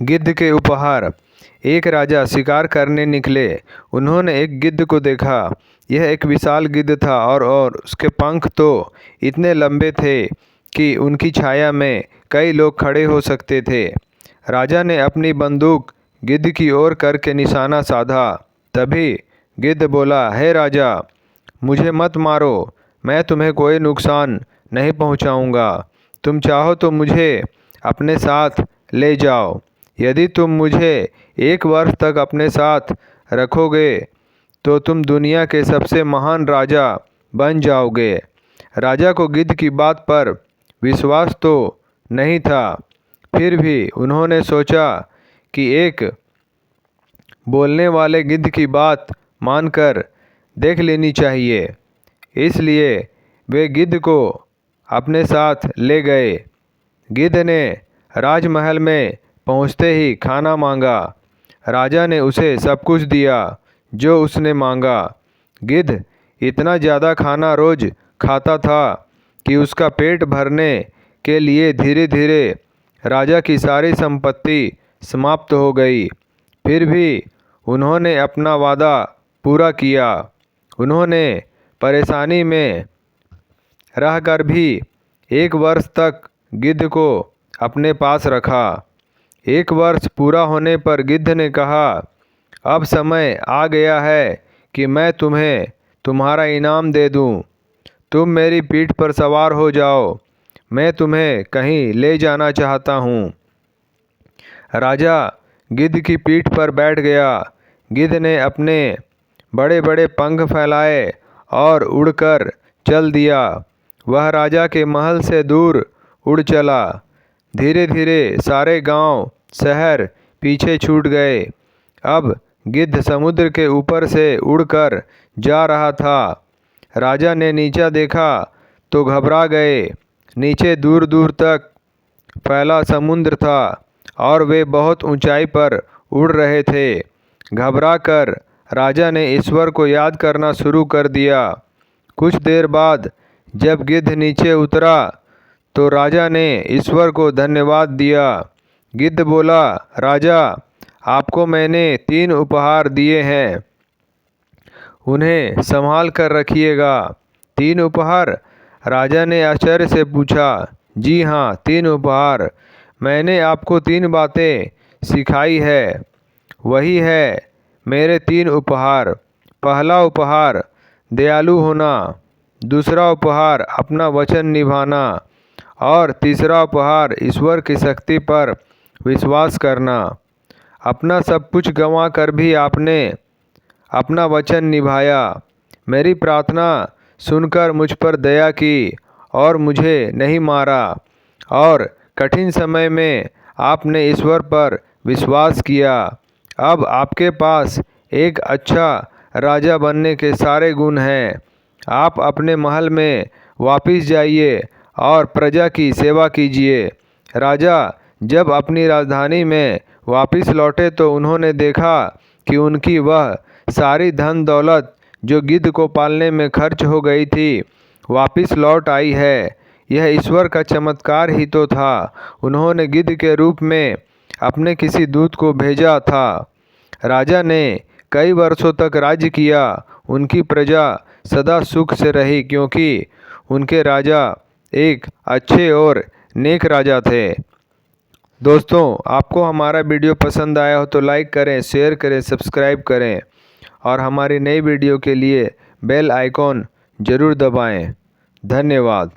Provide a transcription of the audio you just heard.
गिद्ध के उपहार। एक राजा शिकार करने निकले। उन्होंने एक गिद्ध को देखा। यह एक विशाल गिद्ध था और उसके पंख तो इतने लंबे थे कि उनकी छाया में कई लोग खड़े हो सकते थे। राजा ने अपनी बंदूक गिद्ध की ओर करके निशाना साधा। तभी गिद्ध बोला, हे राजा, मुझे मत मारो, मैं तुम्हें कोई नुकसान नहीं पहुंचाऊंगा। तुम चाहो तो मुझे अपने साथ ले जाओ। यदि तुम मुझे 1 वर्ष तक अपने साथ रखोगे तो तुम दुनिया के सबसे महान राजा बन जाओगे। राजा को गिद्ध की बात पर विश्वास तो नहीं था, फिर भी उन्होंने सोचा कि एक बोलने वाले गिद्ध की बात मानकर देख लेनी चाहिए। इसलिए वे गिद्ध को अपने साथ ले गए। गिद्ध ने राजमहल में पहुंचते ही खाना मांगा। राजा ने उसे सब कुछ दिया जो उसने मांगा। गिद्ध इतना ज़्यादा खाना रोज खाता था कि उसका पेट भरने के लिए धीरे धीरे राजा की सारी संपत्ति समाप्त हो गई। फिर भी उन्होंने अपना वादा पूरा किया। उन्होंने परेशानी में रहकर भी 1 वर्ष तक गिद्ध को अपने पास रखा। 1 वर्ष पूरा होने पर गिद्ध ने कहा, अब समय आ गया है कि मैं तुम्हें तुम्हारा इनाम दे दूं। तुम मेरी पीठ पर सवार हो जाओ, मैं तुम्हें कहीं ले जाना चाहता हूं। राजा गिद्ध की पीठ पर बैठ गया। गिद्ध ने अपने बड़े बड़े पंख फैलाए और उड़कर चल दिया। वह राजा के महल से दूर उड़ चला। धीरे धीरे सारे गांव शहर पीछे छूट गए। अब गिद्ध समुद्र के ऊपर से उड़कर जा रहा था। राजा ने नीचे देखा तो घबरा गए। नीचे दूर दूर तक फैला समुद्र था और वे बहुत ऊंचाई पर उड़ रहे थे। घबराकर राजा ने ईश्वर को याद करना शुरू कर दिया। कुछ देर बाद जब गिद्ध नीचे उतरा तो राजा ने ईश्वर को धन्यवाद दिया। गिद्ध बोला, राजा, आपको मैंने 3 उपहार दिए हैं, उन्हें संभाल कर रखिएगा। 3 उपहार? राजा ने आश्चर्य से पूछा। जी हाँ, 3 उपहार। मैंने आपको 3 बातें सिखाई है, वही है मेरे 3 उपहार। पहला उपहार दयालु होना, दूसरा उपहार अपना वचन निभाना और तीसरा उपहार ईश्वर की शक्ति पर विश्वास करना। अपना सब कुछ गंवा कर भी आपने अपना वचन निभाया। मेरी प्रार्थना सुनकर मुझ पर दया की और मुझे नहीं मारा और कठिन समय में आपने ईश्वर पर विश्वास किया। अब आपके पास एक अच्छा राजा बनने के सारे गुण हैं। आप अपने महल में वापस जाइए और प्रजा की सेवा कीजिए। राजा जब अपनी राजधानी में वापस लौटे तो उन्होंने देखा कि उनकी वह सारी धन दौलत जो गिद्ध को पालने में खर्च हो गई थी वापस लौट आई है। यह ईश्वर का चमत्कार ही तो था। उन्होंने गिद्ध के रूप में अपने किसी दूत को भेजा था। राजा ने कई वर्षों तक राज्य किया। उनकी प्रजा सदा सुख से रही क्योंकि उनके राजा एक अच्छे और नेक राजा थे। दोस्तों, आपको हमारा वीडियो पसंद आया हो तो लाइक करें, शेयर करें, सब्सक्राइब करें और हमारी नई वीडियो के लिए बेल आइकॉन ज़रूर दबाएं। धन्यवाद।